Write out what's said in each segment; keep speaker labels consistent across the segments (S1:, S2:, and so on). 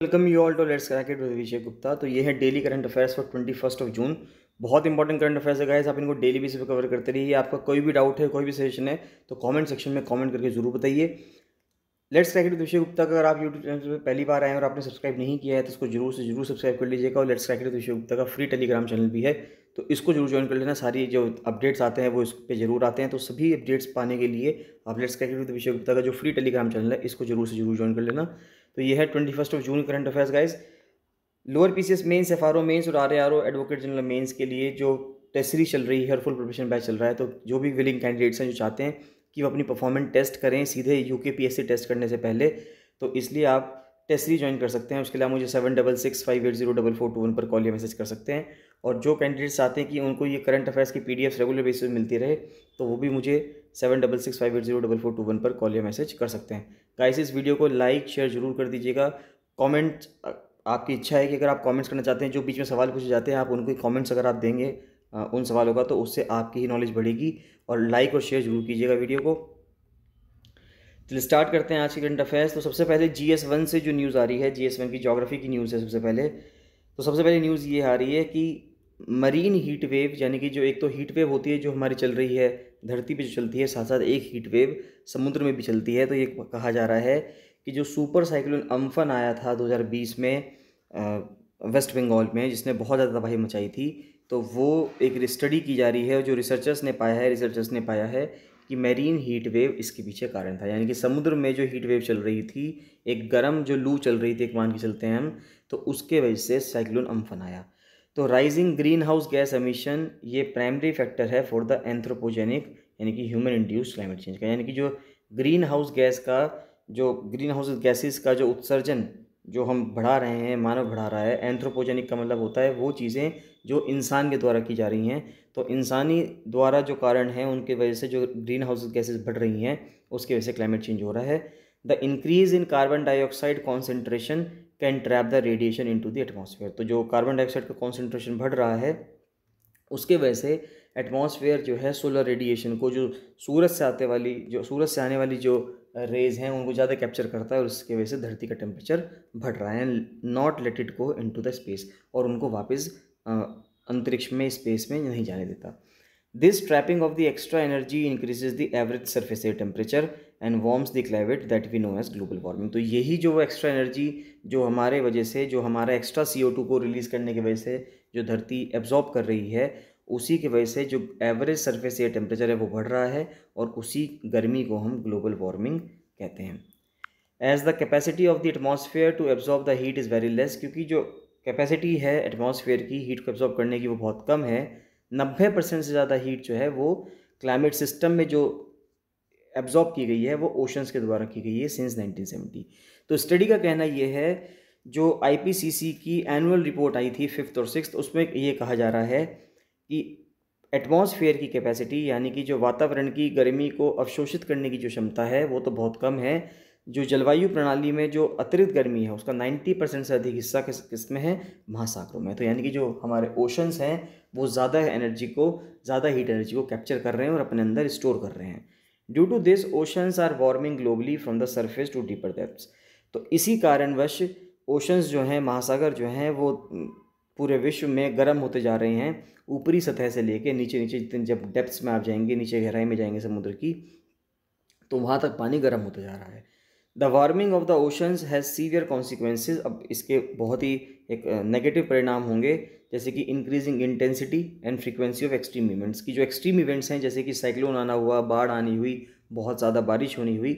S1: Welcome you all to let's crack it with Vijay Gupta. तो ये है daily current affairs for 21 June. बहुत important current affairs है guys, आप इनको डेली बेसिस पे कवर करते रहिए। आपका कोई भी डाउट है, कोई भी सजेशन है तो कमेंट सेक्शन में कमेंट करके जरूर बताइए। Let's crack it with Vijay Gupta का अगर आप यूट्यूब चैनल पर पहली बार आए हैं और आपने सब्सक्राइब नहीं किया है तो इसको जरूर से जरूर सब्सक्राइब कर लीजिएगा। और let's crack it with Vijay Gupta का फ्री टेलीग्राम चैनल भी है, तो इसको जरूर ज्वाइन कर लेना। सारी जो अपडेट्स आते हैं वो इस पर जरूर आते हैं, तो सभी अपडेट्स पाने के लिए आप let's crack it with Vijay Gupta का जो फ्री टेलीग्राम चैनल है इसको जरूर से जरूर ज्वाइन कर लेना। तो ये है 21 June current affairs guys. Lower PCS mains, FRO mains और आरएआरओ एडवोकेट जनरल मेंस के लिए जो टेस्ट सीरीज चल रही है और फुल प्रिपरेशन बैच चल रहा है, तो जो भी विलिंग कैंडिडेट्स हैं जो चाहते हैं कि वो अपनी परफॉर्मेंस टेस्ट करें सीधे यूकेपीएससी टेस्ट करने से पहले, तो इसलिए आप टेस्ट सीरीज ज्वाइन कर सकते हैं। उसके लिए आप मुझे 7665804421 पर कॉल या मैसेज कर सकते हैं। और जो कैंडिडेट्स चाहते हैं कि उनको ये करंट अफेयर्स की पीडीएफ रेगुलर बेसिस पर मिलती रहे, तो वो भी मुझे 7665804421 पर कॉल या मैसेज कर सकते हैं। गाइस, इस वीडियो को लाइक शेयर जरूर कर दीजिएगा। कमेंट आपकी इच्छा है कि अगर आप कमेंट्स करना चाहते हैं, जो बीच में सवाल पूछे जाते हैं, आप उनको कमेंट्स अगर आप देंगे उन सवालों का, तो उससे आपकी ही नॉलेज बढ़ेगी। और लाइक और शेयर जरूर कीजिएगा वीडियो को। चलिए स्टार्ट करते हैं आज की करंट अफेयर्स। तो सबसे पहले GS1 से जो न्यूज़ आ रही है, GS1 की ज्योग्राफी की न्यूज़ है सबसे पहले। तो सबसे पहले न्यूज़ ये आ रही है कि मरीन हीट वेव, यानी कि जो एक तो हीट वेव होती है जो हमारी चल रही है धरती पे जो चलती है, साथ साथ एक हीट वेव समुद्र में भी चलती है। तो ये कहा जा रहा है कि जो सुपर साइक्लोन अम्फन आया था 2020 में वेस्ट बंगाल में, जिसने बहुत ज़्यादा तबाही मचाई थी, तो वो एक स्टडी की जा रही है। और जो रिसर्चर्स ने पाया है कि मैरीन हीट वेव इसके पीछे कारण था। यानी कि समुद्र में जो हीट वेव चल रही थी, एक गर्म जो लू चल रही थी, एक मान के चलते हैं हम, तो उसके वजह से साइक्लोन अम्फन आया। तो rising green house gas emission ये प्राइमरी फैक्टर है फॉर द एंथ्रोपोजेनिक, यानी कि ह्यूमन इंड्यूस्ड क्लाइमेट चेंज का। यानी कि जो ग्रीन हाउस गैस का, जो ग्रीन हाउस गैसेस का जो उत्सर्जन जो हम बढ़ा रहे हैं, मानव बढ़ा रहा है। एंथ्रोपोजेनिक का मतलब होता है वो चीज़ें जो इंसान के द्वारा की जा रही हैं। तो इंसानी द्वारा जो कारण हैं उनके वजह से जो ग्रीन हाउस गैसेस बढ़ रही हैं, उसकी वजह से क्लाइमेट चेंज हो रहा है। The increase in carbon dioxide concentration can trap the radiation into the atmosphere. तो जो कार्बन डाइऑक्साइड का कॉन्सेंट्रेशन बढ़ रहा है, उसके वजह से एटमॉस्फेयर जो है सोलर रेडिएशन को, जो सूरज से आने वाली जो रेज हैं, उनको ज़्यादा कैप्चर करता है, और उसकी वजह से धरती का टेम्परेचर बढ़ रहा है। Not let it go into the space, और उनको वापस अंतरिक्ष में, स्पेस में नहीं जाने देता। This trapping of the extra energy increases the average surface air temperature and warms the climate that we know as global warming. तो यही जो एक्स्ट्रा एनर्जी जो हमारे वजह से, जो हमारा एक्स्ट्रा CO2 को रिलीज़ करने की वजह से जो धरती एब्जॉर्ब कर रही है, उसी की वजह से जो एवरेज सरफेस एयर टेम्परेचर है वो बढ़ रहा है, और उसी गर्मी को हम ग्लोबल वार्मिंग कहते हैं। As the capacity of the atmosphere to absorb the heat is very less, क्योंकि जो कैपेसिटी है एटमॉस्फेयर की हीट को एब्जॉर्ब करने की वो बहुत कम है। 90% से ज़्यादा हीट जो है वो क्लाइमेट सिस्टम में जो एब्जॉर्ब की गई है वो ओशंस के द्वारा की गई है सिंस 1970। तो स्टडी का कहना ये है, जो IPCC की एनुअल रिपोर्ट आई थी 5th और 6th, उसमें ये कहा जा रहा है कि एटमॉस्फेयर की कैपेसिटी, यानी कि जो वातावरण की गर्मी को अवशोषित करने की जो क्षमता है वो तो बहुत कम है। जो जलवायु प्रणाली में जो अतिरिक्त गर्मी है उसका 90% से अधिक हिस्सा किस में है, महासागरों में। तो यानी कि जो हमारे ओशंस हैं वो ज़्यादा हीट एनर्जी को कैप्चर कर रहे हैं और अपने अंदर स्टोर कर रहे हैं। Due to this oceans are warming globally from the surface to deeper depths. तो इसी कारणवश ओशंस जो हैं, महासागर जो हैं, वो पूरे विश्व में गर्म होते जा रहे हैं, ऊपरी सतह से लेके नीचे नीचे, जितने जब डेप्थ्स में आप जाएंगे, नीचे गहराई में जाएंगे समुद्र की, तो वहाँ तक पानी गर्म होता जा रहा है। The warming of the oceans has severe consequences. अब इसके बहुत ही एक नेगेटिव परिणाम होंगे, जैसे कि increasing intensity and frequency of extreme events की। जो एक्सट्रीम इवेंट्स हैं, जैसे कि साइक्लोन आना हुआ, बाढ़ आनी हुई, बहुत ज़्यादा बारिश होनी हुई,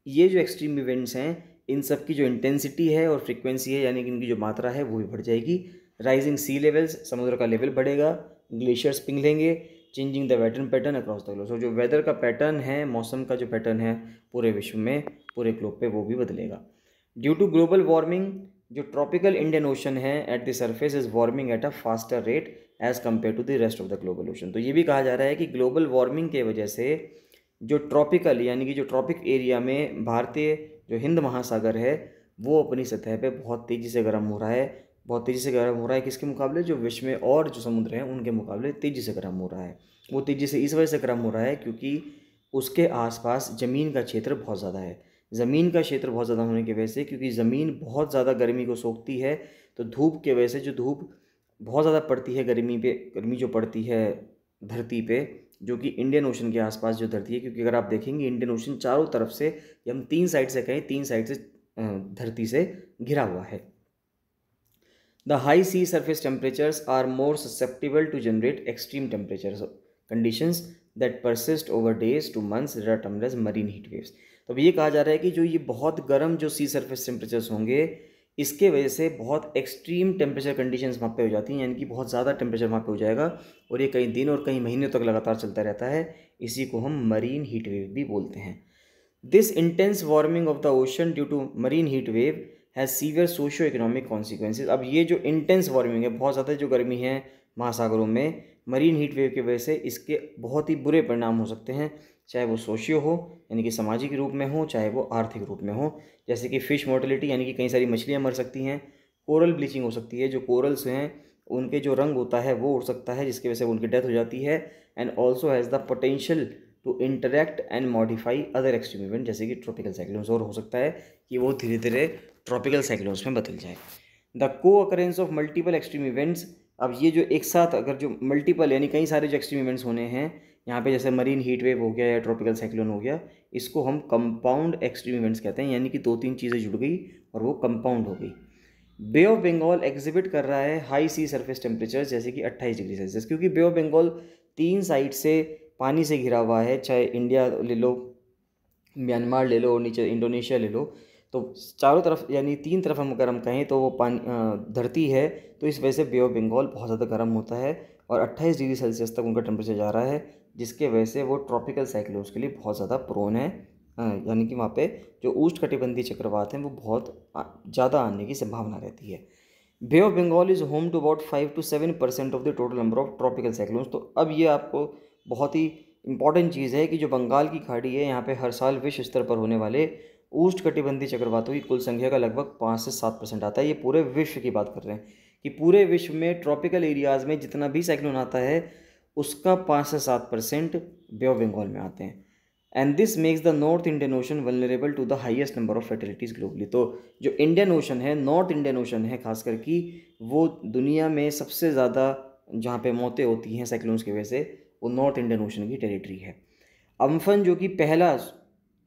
S1: ये जो एक्सट्रीम इवेंट्स हैं, इन सब की जो इंटेंसिटी है और फ्रीक्वेंसी है, यानी कि इनकी जो मात्रा है वो भी बढ़ जाएगी। राइजिंग सी लेवल्स, समुद्र का लेवल बढ़ेगा। ग्लेशियर्स पिघलेंगे। Changing the weather pattern across the globe. So जो वेदर का पैटर्न है, मौसम का जो पैटर्न है पूरे विश्व में, पूरे ग्लोब पे, वो भी बदलेगा। ड्यू टू ग्लोबल वार्मिंग, जो ट्रॉपिकल इंडियन ओशन है at the surface is warming at a faster rate as compare to the rest of the global ocean. तो ये भी कहा जा रहा है कि ग्लोबल वार्मिंग के वजह से जो ट्रॉपिकल, यानी कि जो ट्रॉपिक एरिया में भारतीय जो हिंद महासागर है, वो अपनी सतह पे बहुत तेज़ी से गर्म हो रहा है। बहुत तेज़ी से गर्म हो रहा है किसके मुकाबले, जो विश्व में और जो समुद्र हैं उनके मुकाबले तेज़ी से गर्म हो रहा है। वो तेज़ी से इस वजह से गर्म हो रहा है क्योंकि उसके आसपास ज़मीन का क्षेत्र बहुत ज़्यादा है। ज़मीन का क्षेत्र बहुत ज़्यादा होने की वजह से, क्योंकि ज़मीन बहुत ज़्यादा गर्मी को सोखती है, तो धूप के वजह से जो धूप बहुत ज़्यादा पड़ती है गर्मी जो पड़ती है धरती पे, जो कि इंडियन ओशन के आसपास जो धरती है, क्योंकि अगर आप देखेंगे इंडियन ओशन चारों तरफ से, या हम तीन साइड से कहें, तीन साइड से धरती से घिरा हुआ है। The high sea surface temperatures are more susceptible to generate extreme temperature conditions that persist over days to months that are termed as marine heat waves. तो अब ये कहा जा रहा है कि जो ये बहुत गर्म जो सी सरफेस टेम्परेचर्स होंगे, इसके वजह से बहुत एक्सट्रीम टेम्परेचर कंडीशंस वहाँ पे हो जाती हैं, यानी कि बहुत ज़्यादा टेम्परेचर वहाँ पे हो जाएगा, और ये कई दिन और कई महीने तक लगातार चलता रहता है। इसी को हम मरीन हीट वेव भी बोलते हैं। This intense warming of the ocean due to marine heat wave has severe socio economic consequences. अब ये जो इंटेंस वार्मिंग है, बहुत ज़्यादा जो गर्मी है महासागरों में, मरीन हीट वेव की वजह से इसके बहुत ही बुरे परिणाम हो सकते हैं, चाहे वो सोशियो हो यानी कि सामाजिक रूप में हो, चाहे वो आर्थिक रूप में हो। जैसे कि फ़िश मोर्टेलिटी यानी कि कई सारी मछलियाँ मर सकती हैं, कोरल ब्लीचिंग हो सकती है, जो कोरल्स हैं उनके जो रंग होता है वो उड़ सकता है, जिसकी वजह से उनकी डेथ हो जाती है। And also has the potential to interact and modify other extreme event, जैसे कि ट्रॉपिकल साइक्लोन्स, और हो सकता है कि वो धीरे धीरे ट्रॉपिकल साइक्लोन्स में बदल जाए। द को occurrence of multiple extreme events, अब ये जो एक साथ अगर जो मल्टीपल यानी कई सारे जो एक्सट्रीम इवेंट्स होने हैं यहाँ पे, जैसे मरीन हीट वेव हो गया या ट्रॉपिकल साइक्लोन हो गया, इसको हम कंपाउंड एक्सट्रीम इवेंट्स कहते हैं, यानी कि दो तीन चीज़ें जुड़ गई और वो कंपाउंड हो गई। बे ऑफ बंगाल एग्जिबिट कर रहा है हाई सी सरफेस टेम्परेचर जैसे कि 28 डिग्री सेल्सियस, क्योंकि बे ऑफ बंगाल तीन साइड से पानी से घिरा हुआ है, चाहे इंडिया ले लो, म्यांमार ले लो और नीचे इंडोनेशिया ले लो, तो चारों तरफ यानी तीन तरफ हम अगर हम कहें तो वो पानी धरती है, तो इस वजह से बे ऑफ बंगाल बहुत ज़्यादा गर्म होता है और 28 डिग्री सेल्सियस तक उनका टेम्परेचर जा रहा है, जिसके वजह से वो ट्रॉपिकल साइक्लोन्स के लिए बहुत ज़्यादा प्रोन है। यानी कि वहाँ पे जो उष्णकटिबंधीय चक्रवात हैं वो बहुत ज़्यादा आने की संभावना रहती है। Bay of Bengal is home to about 5 to 7% of the total number of tropical cyclones. तो अब ये आपको बहुत ही इंपॉर्टेंट चीज़ है कि जो बंगाल की खाड़ी है, यहाँ पे हर साल विश्व स्तर पर होने वाले उष्णकटिबंधीय चक्रवातों की कुल संख्या का लगभग 5 से 7% आता है। ये पूरे विश्व की बात कर रहे हैं कि पूरे विश्व में ट्रॉपिकल एरियाज़ में जितना भी साइक्लोन आता है उसका 5 से 7% बे ऑफ बंगाल में आते हैं। And this makes the North Indian Ocean vulnerable to the highest number of fatalities globally. तो जो इंडियन ओशन है, नॉर्थ इंडियन ओशन है खास करके, वो दुनिया में सबसे ज़्यादा जहाँ पे मौतें होती हैं साइक्लोन्स की वजह से, वो नॉर्थ इंडियन ओशन की टेरिटरी है। अम्फन जो कि पहला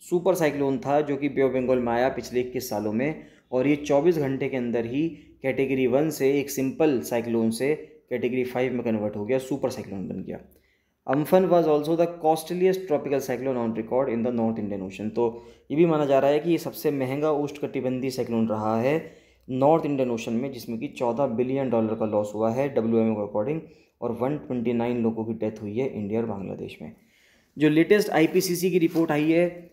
S1: सुपर साइक्लोन था जो कि बे ऑफ बंगाल में आया पिछले 21 सालों में, और ये 24 घंटे के अंदर ही कैटेगरी 1 से एक सिंपल साइक्लोन से कैटेगरी 5 में कन्वर्ट हो गया, सुपर साइक्लोन बन गया। Amphan was also the costliest tropical cyclone on record in the North Indian ocean. तो ये भी माना जा रहा है कि ये सबसे महंगा उष्णकटिबंधीय साइक्लोन रहा है नॉर्थ इंडियन ओशन में, जिसमें कि $14 बिलियन का लॉस हुआ है WMO के अकॉर्डिंग, और 129 लोगों की डेथ हुई है इंडिया और बांग्लादेश में। जो लेटेस्ट IPCC की रिपोर्ट आई है,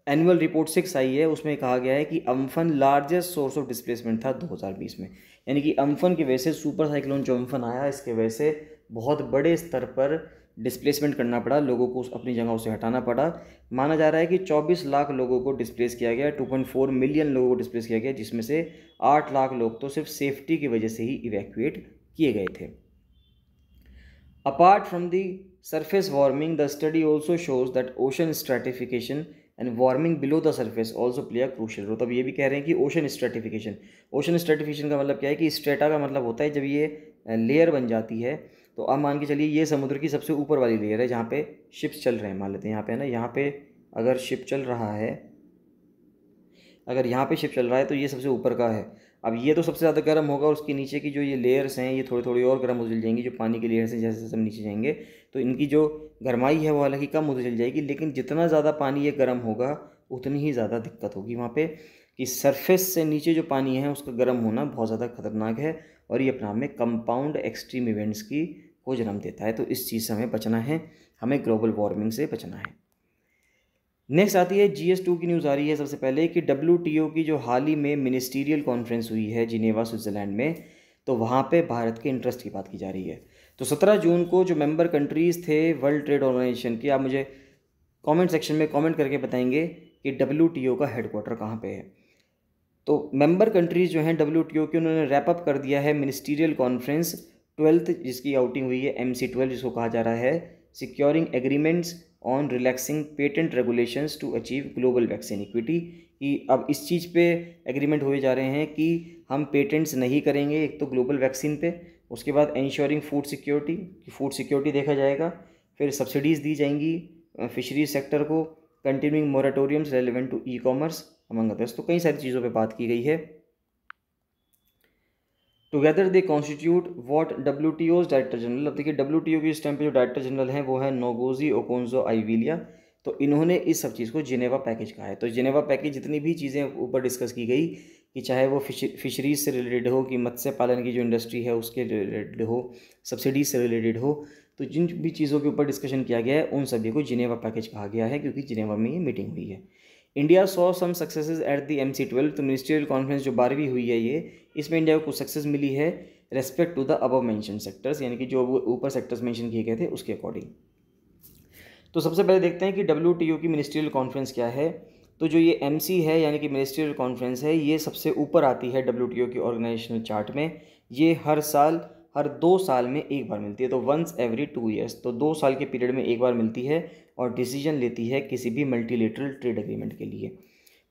S1: एनुअल रिपोर्ट 6 आई है, उसमें कहा गया है कि Amphan largest source of displacement था 2020 में। यानी कि अम्फन की वजह से, सुपर साइक्लोन जो अम्फन आया इसके वजह से बहुत बड़े स्तर पर डिस्प्लेसमेंट करना पड़ा, लोगों को अपनी जगहों से हटाना पड़ा। माना जा रहा है कि 24 लाख लोगों को डिस्प्लेस किया गया, 2.4 मिलियन लोगों को डिस्प्लेस किया गया, जिसमें से 8 लाख लोग तो सिर्फ सेफ्टी की वजह से ही इवैक्यूएट किए गए थे। Apart from the surface warming, the study also shows that ocean stratification and warming below the surface also play a crucial role. तब ये भी कह रहे हैं कि ओशन स्ट्रैटिफिकेशन का मतलब क्या है कि स्ट्रेटा का मतलब होता है जब ये लेयर बन जाती है। तो अब मान के चलिए ये समुद्र की सबसे ऊपर वाली लेयर है जहाँ पे शिप्स चल रहे हैं, मान लेते हैं यहाँ पे है ना, यहाँ पे अगर शिप चल रहा है, अगर यहाँ पे शिप चल रहा है तो ये सबसे ऊपर का है। अब ये तो सबसे ज़्यादा गर्म होगा, और उसके नीचे की जो ये लेयर्स हैं ये थोड़ी थोड़ी और गर्म होती चल जाएंगी, जो पानी की लेयर्स हैं जैसे जैसे हम नीचे जाएंगे तो इनकी जो गर्माई है वो हालांकि कम होती चल जाएगी, लेकिन जितना ज़्यादा पानी ये गर्म होगा उतनी ही ज़्यादा दिक्कत होगी वहाँ पे, कि सरफेस से नीचे जो पानी है उसका गर्म होना बहुत ज़्यादा खतरनाक है, और ये अपने आप में कंपाउंड एक्सट्रीम इवेंट्स की को जन्म देता है। तो इस चीज़ से हमें बचना है, हमें ग्लोबल वार्मिंग से बचना है। नेक्स्ट आती है GS2 की न्यूज़ आ रही है सबसे पहले कि WTO की जो हाल ही में मिनिस्टीरियल कॉन्फ्रेंस हुई है जिनेवा स्विट्ज़रलैंड में, तो वहाँ पे भारत के इंटरेस्ट की बात की जा रही है। तो 17 जून को जो मेंबर कंट्रीज़ थे वर्ल्ड ट्रेड ऑर्गेनाइजेशन की, आप मुझे कमेंट सेक्शन में कमेंट करके बताएंगे कि WTO का हेडक्वार्टर कहाँ पे है। तो मेंबर कंट्रीज़ जो हैं WTO की, उन्होंने रैप अप कर दिया है मिनिस्टीरियल कॉन्फ्रेंस 12th, जिसकी आउटिंग हुई है MC12, जिसको कहा जा रहा है securing agreements on relaxing patent regulations to achieve global vaccine equity, कि अब इस चीज़ पे एग्रीमेंट हुए जा रहे हैं कि हम पेटेंट्स नहीं करेंगे एक तो ग्लोबल वैक्सीन पे, उसके बाद इंश्योरिंग फूड सिक्योरिटी, कि फूड सिक्योरिटी देखा जाएगा, फिर सब्सिडीज़ दी जाएंगी फिशरीज सेक्टर को, continuing moratoriums relevant to e commerce among others. तो कई सारी चीज़ों पे बात की गई है। Together they constitute what WTO's director general. अब देखिए WTO की इस टाइम पे जो डायरेक्टर जनरल हैं वो है नोगोजी ओकोंजो आइविलिया। तो इन्होंने इस सब चीज़ को जिनेवा पैकेज कहा है। तो जिनेवा पैकेज जितनी भी चीज़ें ऊपर डिस्कस की गई, कि चाहे वो फिशरीज से रिलेटेड हो, कि मत्स्य पालन की जो इंडस्ट्री है उसके रिलेटेड हो, सब्सिडीज से रिलेटेड हो, तो जिन भी चीज़ों के ऊपर डिस्कशन किया गया है उन सभी को जिनेवा पैकेज कहा गया है, क्योंकि जिनेवा में ये मीटिंग हुई है। India saw some successes at the MC12। तो मिनिस्ट्रियल कॉन्फ्रेंस जो 12वीं हुई है ये, इसमें इंडिया को कुछ सक्सेस मिली है respect to the above mention sectors, यानी कि जो ऊपर सेक्टर्स मेंशन किए गए थे उसके अकॉर्डिंग। तो सबसे पहले देखते हैं कि WTO की मिनिस्ट्रियल कॉन्फ्रेंस क्या है। तो जो ये MC है यानी कि मिनिस्ट्रियल कॉन्फ्रेंस है, ये सबसे ऊपर आती है WTO की ऑर्गेनाइजेशनल चार्ट में। ये हर साल, हर 2 साल में एक बार मिलती है, तो वंस एवरी 2 ईयर्स, तो 2 साल के पीरियड में एक बार मिलती है और डिसीजन लेती है किसी भी मल्टीलेटरल ट्रेड एग्रीमेंट के लिए।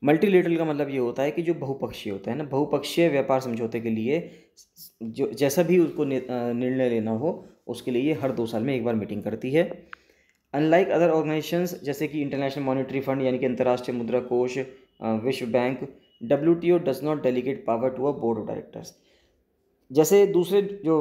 S1: मल्टीलेटरल का मतलब ये होता है कि जो बहुपक्षीय होता है ना, बहुपक्षीय व्यापार समझौते के लिए जो जैसा भी उसको निर्णय लेना हो उसके लिए ये हर 2 साल में एक बार मीटिंग करती है। अनलाइक अदर ऑर्गेनाइजेशंस जैसे कि इंटरनेशनल मॉनेटरी फंड यानी कि अंतर्राष्ट्रीय मुद्रा कोष, विश्व bank, WTO does not delegate power to a board of directors. जैसे दूसरे जो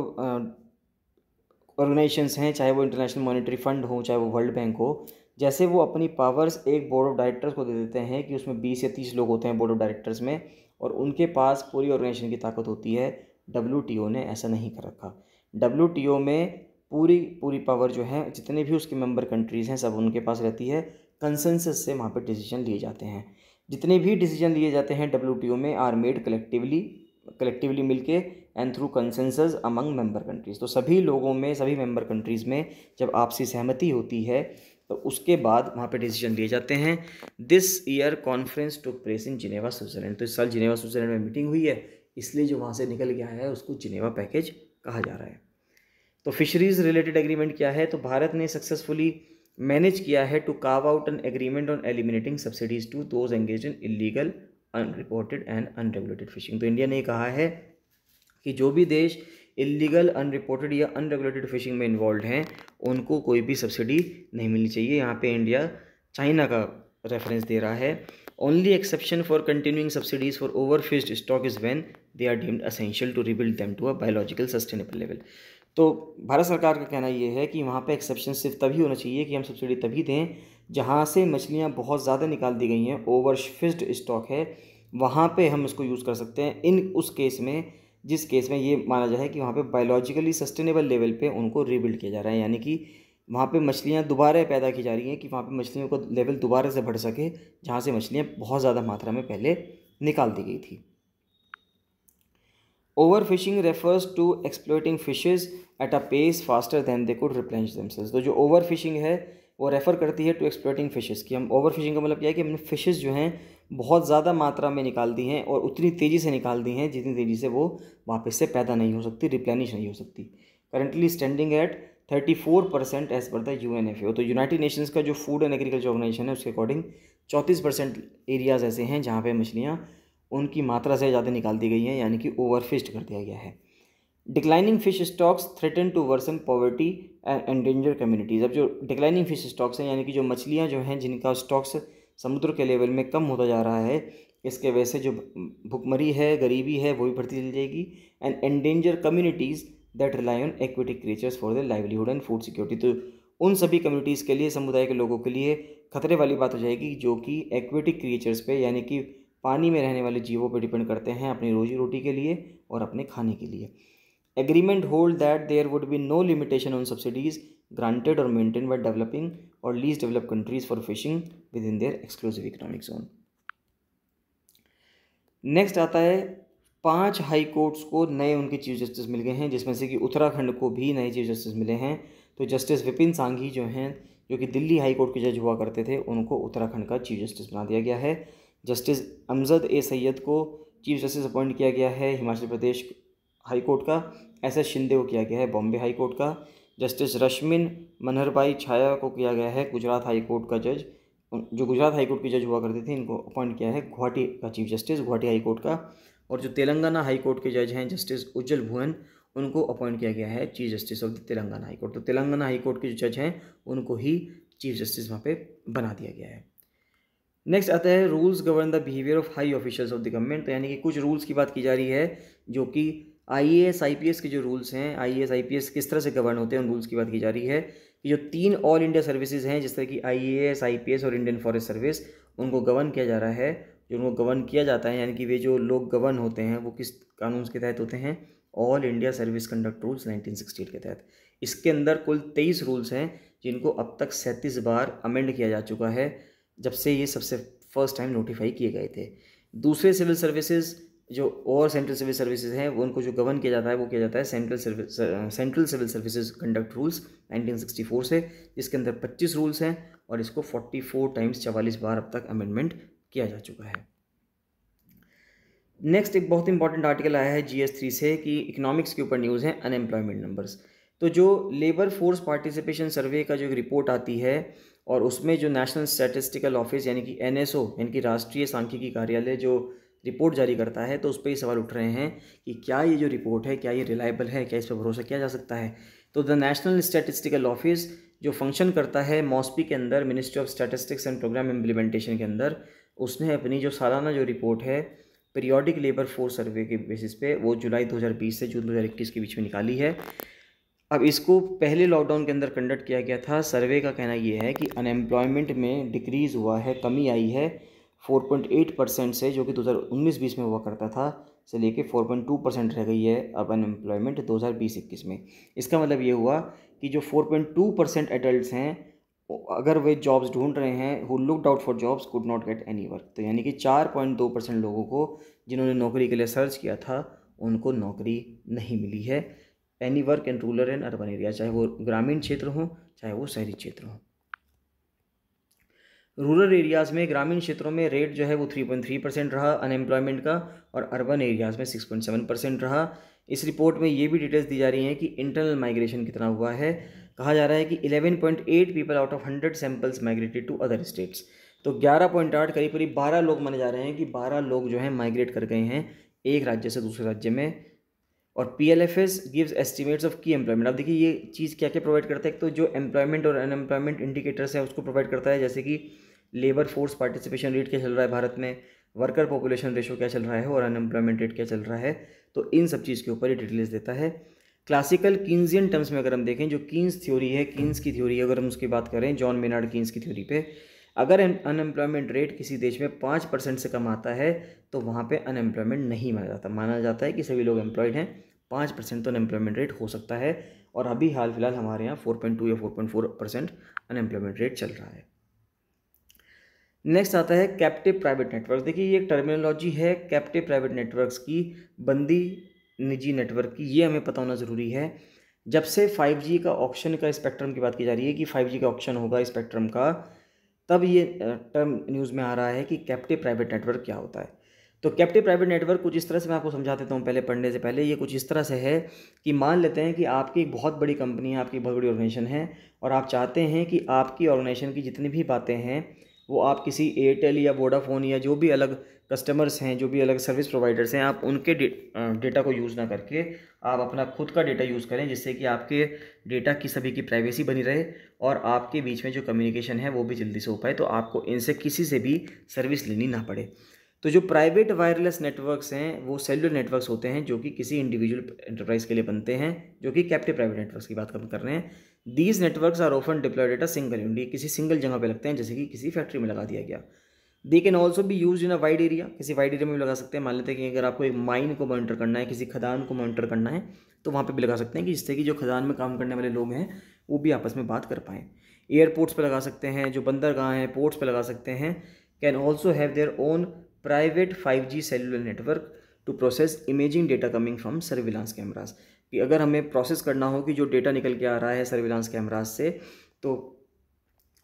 S1: ऑर्गेनाइजेशंस हैं, चाहे वो इंटरनेशनल मॉनेटरी फंड हो, चाहे वो वर्ल्ड बैंक हो, जैसे वो अपनी पावर्स एक बोर्ड ऑफ डायरेक्टर्स को दे देते हैं कि उसमें 20 या 30 लोग होते हैं बोर्ड ऑफ डायरेक्टर्स में और उनके पास पूरी ऑर्गेनाइजेशन की ताकत होती है, WTO ने ऐसा नहीं कर रखा। WTO में पूरी पूरी पावर जो है, जितने भी उसके मेंबर कंट्रीज़ हैं सब उनके पास रहती है। कंसेंसस से वहाँ पे डिसीजन लिए जाते हैं। जितने भी डिसीजन लिए जाते हैं WTO में आर मेड कलेक्टिवली मिलके and through consensus among member countries. तो सभी लोगों में, सभी मेंबर कंट्रीज़ में जब आपसी सहमति होती है तो उसके बाद वहाँ पे डिसीजन लिए जाते हैं। This year conference took place in Geneva Switzerland. तो इस साल जिनेवा स्विट्जरलैंड में मीटिंग हुई है, इसलिए जो वहाँ से निकल के आया है उसको जिनेवा पैकेज कहा जा रहा है। तो फिशरीज रिलेटेड एग्रीमेंट क्या है, तो भारत ने सक्सेसफुली मैनेज किया है to carve out an agreement on eliminating subsidies to those engage in illegal, unreported and unregulated fishing. तो इंडिया ने कहा है कि जो भी देश इलीगल, अनरिपोर्टेड या अनरेगुलेटेड फिशिंग में इन्वॉल्व हैं उनको कोई भी सब्सिडी नहीं मिलनी चाहिए। यहाँ पे इंडिया चाइना का रेफरेंस दे रहा है। Only exception for continuing subsidies for overfished stock is when they are deemed essential to rebuild them to a biological sustainable level. तो भारत सरकार का कहना ये है कि वहाँ पे एक्सेप्शन सिर्फ तभी होना चाहिए कि हम सब्सिडी तभी दें जहाँ से मछलियाँ बहुत ज़्यादा निकाल दी गई हैं, ओवरफिश्ड स्टॉक है, वहाँ पे हम इसको यूज़ कर सकते हैं। इन उस केस में, जिस केस में ये माना जाए कि वहाँ पे बायोलॉजिकली सस्टेनेबल लेवल पे उनको रीबिल्ड किया जा रहा है, यानी कि वहाँ पे मछलियाँ दोबारा पैदा की जा रही हैं, कि वहाँ पे मछलियों का लेवल दोबारा से बढ़ सके जहाँ से मछलियाँ बहुत ज़्यादा मात्रा में पहले निकाल दी गई थी। Overfishing refers to exploiting fishes at a pace faster than they could replenish themselves. तो जो ओवरफिशिंग है वो रेफ़र करती है टू एक्सप्लॉइटिंग फिशेज़, कि हम ओवरफिशिंग का मतलब क्या है कि हमने फिशेज़ जो हैं बहुत ज़्यादा मात्रा में निकाल दी हैं और उतनी तेज़ी से निकाल दी हैं जितनी तेज़ी से वो वापस से पैदा नहीं हो सकती, रिप्लेनिश नहीं हो सकती। Currently standing at 34% as per the UNFAO। तो यूनाइटेड नेशंस का जो फूड एंड एग्रीकल्चर ऑर्गेनाइजेशन है उसके अकॉर्डिंग 34% एरियाज़ ऐसे हैं जहाँ पे मछलियाँ उनकी मात्रा से ज़्यादा निकाल दी गई हैं, यानी कि ओवरफिश्ड कर दिया गया है। Declining fish stocks threaten to worsen poverty and endanger communities. अब जो डिक्लाइनिंग फिश स्टॉक्स हैं, यानी कि जो मछलियाँ जो हैं जिनका स्टॉक्स समुद्र के लेवल में कम होता जा रहा है, इसके वजह से जो भुखमरी है, गरीबी है, वो भी बढ़ती चली जाएगी। And endanger communities that rely on aquatic creatures for the livelihood and food security. तो उन सभी कम्युनिटीज़ के लिए, समुदाय के लोगों के लिए खतरे वाली बात हो जाएगी जो कि एक्वेटिक क्रिएचर्स पे, यानी कि पानी में रहने वाले जीवों पर डिपेंड करते हैं अपनी रोजी रोटी के लिए और अपने खाने के लिए। Agreement hold that there would be no limitation on subsidies granted or maintained by developing or least developed countries for fishing within their exclusive economic zone. Next आता है 5 हाई कोर्ट्स को नए उनके चीफ जस्टिस मिल गए हैं, जिसमें से कि उत्तराखंड को भी नए चीफ जस्टिस मिले हैं। तो जस्टिस विपिन सांघी जो हैं, जो कि दिल्ली हाई कोर्ट के जज हुआ करते थे, उनको उत्तराखंड का चीफ जस्टिस बना दिया गया है। जस्टिस अमजद ए सैयद को चीफ जस्टिस अपॉइंट किया गया है हिमाचल प्रदेश हाई कोर्ट का। SS शिंदे को किया गया है बॉम्बे हाई कोर्ट का। जस्टिस रश्मिन मनहरभाई छाया को किया गया है गुजरात हाई कोर्ट का जज। जो गुजरात हाई कोर्ट के जज हुआ करते थे इनको अपॉइंट किया है गुवाहाटी का chief justice Guwahati high court का। और जो तेलंगाना हाई कोर्ट के जज हैं जस्टिस उज्जवल भुवन, उनको अपॉइंट किया गया है chief justice of the Telangana high court. तो तेलंगाना हाई कोर्ट के जो जज हैं उनको ही चीफ जस्टिस वहाँ पे बना दिया गया है। नेक्स्ट आता है rules govern the behaviour of high officials of the government. तो यानी कि कुछ रूल्स की बात की जा रही है जो कि आईएएस आईपीएस के जो रूल्स हैं, आईएएस आईपीएस किस तरह से गवर्न होते हैं उन रूल्स की बात की जा रही है कि जो 3 ऑल इंडिया सर्विसेज हैं जिस तरह की आईएएस आईपीएस और इंडियन फॉरेस्ट सर्विस, उनको गवर्न किया जा रहा है। जो उनको गवर्न किया जाता है यानी कि वे जो लोग गवर्न होते हैं वो किस कानून के तहत होते हैं, all India service conduct rules 1968 के तहत। इसके अंदर कुल 23 रूल्स हैं जिनको अब तक 37 बार अमेंड किया जा चुका है जब से ये सबसे फर्स्ट टाइम नोटिफाई किए गए थे। दूसरे सिविल सर्विसेज जो और सेंट्रल सिविल सर्विसेज हैं वो उनको जो गवर्न किया जाता है वो किया जाता है central civil services conduct rules 1964 से, जिसके अंदर 25 रूल्स हैं और इसको 44 टाइम्स 44 बार अब तक अमेंडमेंट किया जा चुका है। नेक्स्ट एक बहुत इंपॉर्टेंट आर्टिकल आया है GS3 से कि इकोनॉमिक्स के ऊपर न्यूज़ है अनएम्प्लॉयमेंट नंबर्स। तो जो लेबर फोर्स पार्टिसिपेशन सर्वे का जो एक रिपोर्ट आती है और उसमें जो नेशनल स्टैटिस्टिकल ऑफिस यानी कि NSO यानी कि राष्ट्रीय सांख्यिकी कार्यालय जो रिपोर्ट जारी करता है, तो उस पर ये सवाल उठ रहे हैं कि क्या ये जो रिपोर्ट है क्या ये रिलायबल है, क्या इस पर भरोसा किया जा सकता है। तो द नेशनल स्टैटिस्टिकल ऑफिस जो फंक्शन करता है मॉस्पी के अंदर, ministry of statistics and programme implementation के अंदर, उसने अपनी जो सालाना जो रिपोर्ट है पीरियोडिक लेबर फोर्स सर्वे के बेसिस पे वो जुलाई 2020 से जून 2021 के बीच में निकाली है। अब इसको पहले लॉकडाउन के अंदर कंडक्ट किया गया था। सर्वे का कहना ये है कि अनएम्प्लॉयमेंट में डिक्रीज़ हुआ है, कमी आई है 4.8% से, जो कि 2019-20 में हुआ करता था, से लेके 4.2% रह गई है अब अनएम्प्लॉयमेंट 2020-21 में। इसका मतलब ये हुआ कि जो 4.2% एडल्ट्स हैं अगर वे जॉब्स ढूंढ रहे हैं, who looked out for jobs could not get any work, तो यानी कि 4.2% लोगों को जिन्होंने नौकरी के लिए सर्च किया था उनको नौकरी नहीं मिली है। Any work in rural and urban area, चाहे वो ग्रामीण क्षेत्र हो चाहे वो शहरी क्षेत्र हो। रूरल एरियाज़ में, ग्रामीण क्षेत्रों में रेट जो है वो 3.3% रहा अनएम्प्लॉयमेंट का और अर्बन एरियाज़ में 6.7% रहा। इस रिपोर्ट में ये भी डिटेल्स दी जा रही हैं कि इंटरनल माइग्रेशन कितना हुआ है। कहा जा रहा है कि 11.8 people out of 100 samples migrated to other states. तो 11.8 करीब करीब 12 लोग माने जा रहे हैं कि 12 लोग जो हैं माइग्रेट कर गए हैं एक राज्य से दूसरे राज्य में। और PLFS गिव्स एस्टिमेट्स ऑफ की एम्प्लॉयमेंट। अब देखिए ये चीज़ क्या क्या प्रोवाइड करता है। तो जो एम्प्लॉयमेंट और अनएम्प्लॉयमेंट इंडिकेटर्स है उसको प्रोवाइड करता है, जैसे कि लेबर फोर्स पार्टिसिपेशन रेट क्या चल रहा है भारत में, वर्कर पॉपुलेशन रेशो क्या चल रहा है और अनएम्प्लॉयमेंट रेट क्या चल रहा है। तो इन सब चीज़ के ऊपर ये डिटेल्स देता है। क्लासिकल कीन्सियन टर्म्स में अगर हम देखें, जो कीन्स थ्योरी है, कीन्स की थ्योरी अगर हम उसकी बात करें, जॉन मेनार्ड कीन्स की थ्योरी पे, अगर अनएम्प्लॉयमेंट रेट किसी देश में 5% से कम आता है तो वहाँ पे अनएम्प्लॉयमेंट नहीं माना जाता। माना जाता है कि सभी लोग एम्प्लॉयड हैं, 5% तो अनएम्प्लॉयमेंट रेट हो सकता है। और अभी हाल फिलहाल हमारे यहाँ 4.2 या 4.4% अनएम्प्लॉयमेंट रेट चल रहा है। नेक्स्ट आता है कैप्टिव प्राइवेट नेटवर्क। देखिए ये एक टर्मिनोलॉजी है कैप्टिव प्राइवेट नेटवर्क्स की, बंदी निजी नेटवर्क की, ये हमें पता होना ज़रूरी है। जब से 5G का ऑक्शन का स्पेक्ट्रम की बात की जा रही है कि 5G का ऑक्शन होगा स्पेक्ट्रम का, तब ये टर्म न्यूज़ में आ रहा है कि कैप्टिव प्राइवेट नेटवर्क क्या होता है। तो कैप्टिव प्राइवेट नेटवर्क कुछ इस तरह से, मैं आपको समझा देता हूँ पहले पढ़ने से पहले, ये कुछ इस तरह से है कि मान लेते हैं कि आपकी एक बहुत बड़ी कंपनी है, आपकी बहुत बड़ी ऑर्गेनाइजेशन है और आप चाहते हैं कि आपकी ऑर्गेनाइजेशन की जितनी भी बातें हैं वो आप किसी एयरटेल या वोडाफोन या जो भी अलग कस्टमर्स हैं, जो भी अलग सर्विस प्रोवाइडर्स हैं, आप उनके डेटा को यूज़ ना करके आप अपना खुद का डेटा यूज़ करें, जिससे कि आपके डेटा की सभी की प्राइवेसी बनी रहे और आपके बीच में जो कम्युनिकेशन है वो भी जल्दी से हो पाए, तो आपको इनसे किसी से भी सर्विस लेनी ना पड़े। तो जो प्राइवेट वायरलेस नेटवर्क्स हैं वो सेलुलर नेटवर्क्स होते हैं जो कि किसी इंडिविजुअल एंटरप्राइज के लिए बनते हैं, जो कि कैप्टिव प्राइवेट नेटवर्क्स की बात हम कर रहे हैं। These networks are often deployed at a single unit, किसी सिंगल जगह पे लगते हैं, जैसे कि किसी फैक्ट्री में लगा दिया गया। दे कैन ऑल्सो भी use in a wide area, किसी वाइड एरिया में भी लगा सकते हैं। मान लेते हैं कि अगर आपको एक माइन को मॉनिटर करना है, किसी खदान को मॉनिटर करना है, तो वहाँ पे भी लगा सकते हैं कि जिससे कि जो खदान में काम करने वाले लोग हैं वो भी आपस में बात कर पाएँ। एयरपोर्ट्स पर लगा सकते हैं, जो बंदरगाह हैं पोर्ट्स पर लगा सकते हैं। Can also have their own private 5G cellular network to process imaging data coming from surveillance cameras, कि अगर हमें प्रोसेस करना हो कि जो डेटा निकल के आ रहा है सर्विलांस कैमराज से, तो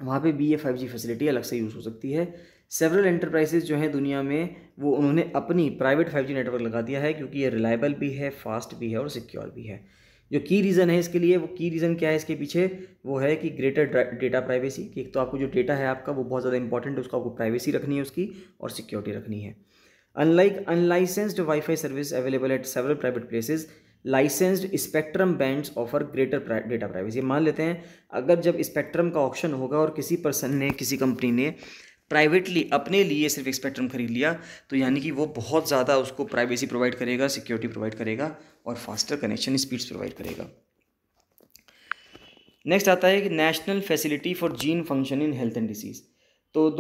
S1: वहाँ पे भी ये 5G फैसिलिटी अलग से यूज़ हो सकती है। सेवरल एंटरप्राइजेज जो हैं दुनिया में वो उन्होंने अपनी प्राइवेट 5G नेटवर्क लगा दिया है, क्योंकि ये रिलायबल भी है, फास्ट भी है और सिक्योर भी है। जो की रीज़न है इसके लिए, वो की रीज़न क्या है इसके पीछे, वो है कि ग्रेटर डेटा प्राइवेसी, कि एक तो आपको जो डेटा है आपका वो बहुत ज़्यादा इंपॉर्टेंट है, उसको आपको प्राइवेसी रखनी है उसकी, और सिक्योरिटी रखनी है। Unlike unlicensed wifi service available at several private places, licensed spectrum bands offer greater data privacy. मान लेते हैं अगर जब स्पेक्ट्रम का ऑक्शन होगा और किसी पर्सन ने, किसी कंपनी ने प्राइवेटली अपने लिए सिर्फ स्पेक्ट्रम खरीद लिया, तो यानी कि वो बहुत ज़्यादा उसको प्राइवेसी प्रोवाइड करेगा, सिक्योरिटी प्रोवाइड करेगा और फास्टर कनेक्शन स्पीड्स प्रोवाइड करेगा। नेक्स्ट आता है कि national facility for gene function in health and disease. तो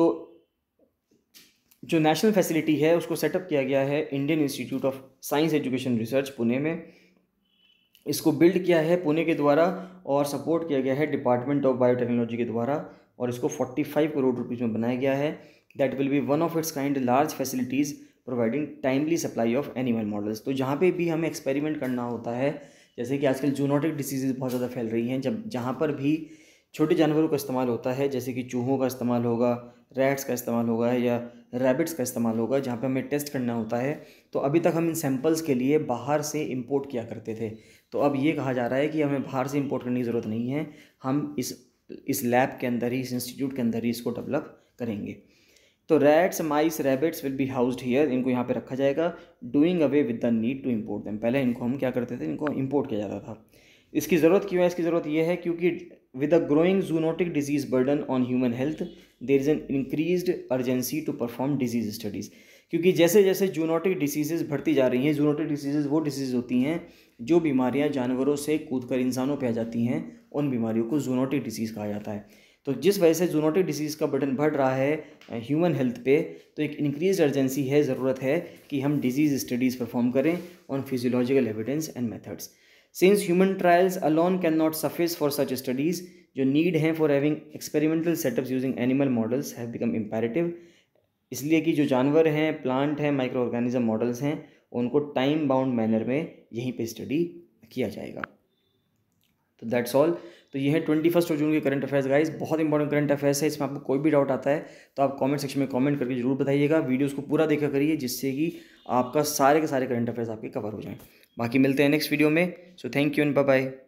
S1: जो नेशनल फैसिलिटी है उसको सेटअप किया गया है Indian institute of science education research Pune में। इसको बिल्ड किया है पुणे के द्वारा और सपोर्ट किया गया है डिपार्टमेंट ऑफ बायोटेक्नोलॉजी के द्वारा, और इसको 45 करोड़ रुपीज़ में बनाया गया है। That will be one of its kind large facilities providing timely supply of animal models. तो जहाँ पे भी हमें एक्सपेरिमेंट करना होता है, जैसे कि आजकल जूनोटिक डिसीज़ बहुत ज़्यादा फैल रही हैं, जब जहाँ पर भी छोटे जानवरों का इस्तेमाल होता है, जैसे कि चूहों का इस्तेमाल होगा, रैट्स का इस्तेमाल होगा या रैबिट्स का इस्तेमाल होगा, जहाँ पे हमें टेस्ट करना होता है, तो अभी तक हम इन सैंपल्स के लिए बाहर से इंपोर्ट किया करते थे। तो अब ये कहा जा रहा है कि हमें बाहर से इंपोर्ट करने की ज़रूरत नहीं है, हम इस लैब के अंदर ही, इस इंस्टीट्यूट के अंदर ही इसको डेवलप करेंगे। तो rats, mice, rabbits will be housed here, इनको यहाँ पे रखा जाएगा, doing away with the need to import them. पहले इनको हम क्या करते थे, इनको इम्पोर्ट किया जाता था। इसकी ज़रूरत क्यों है? इसकी ज़रूरत ये है क्योंकि with a growing zoonotic disease burden on human health there is an increased urgency to perform disease studies. क्योंकि जैसे जैसे जूनोटिक डिसीज़ बढ़ती जा रही हैं, जूनोटिक डिसीज़ वो डिसीज़ होती हैं जो बीमारियां जानवरों से कूदकर इंसानों पे आ जाती हैं, उन बीमारियों को जूनोटिक डिसीज़ कहा जाता है। तो जिस वजह से जूनोटिक डिसीज़ का बर्डन बढ़ रहा है ह्यूमन हेल्थ पे, तो एक इंक्रीज अर्जेंसी है, ज़रूरत है कि हम डिजीज़ स्टडीज़ परफॉर्म करें on physiological evidence and methods. Since human trials alone can not suffice for such studies, जो नीड है for having experimental setups using animal models have become imperative. इसलिए कि जो जानवर हैं, प्लांट हैं, माइक्रो ऑर्गेनिज्म मॉडल्स हैं, उनको टाइम बाउंड मैनर में यहीं पे स्टडी किया जाएगा। तो दैट्स ऑल। तो ये है 21 जून के करंट अफेयर्स गाइस, बहुत इंपॉर्टेंट करंट अफेयर्स है। इसमें आपको कोई भी डाउट आता है तो आप कमेंट सेक्शन में कमेंट करके जरूर बताइएगा। वीडियोस को पूरा देखा करिए जिससे कि आपका सारे के सारे करंट अफेयर्स आपके कवर हो जाएं। बाकी मिलते हैं नेक्स्ट वीडियो में। So thank you and bye bye.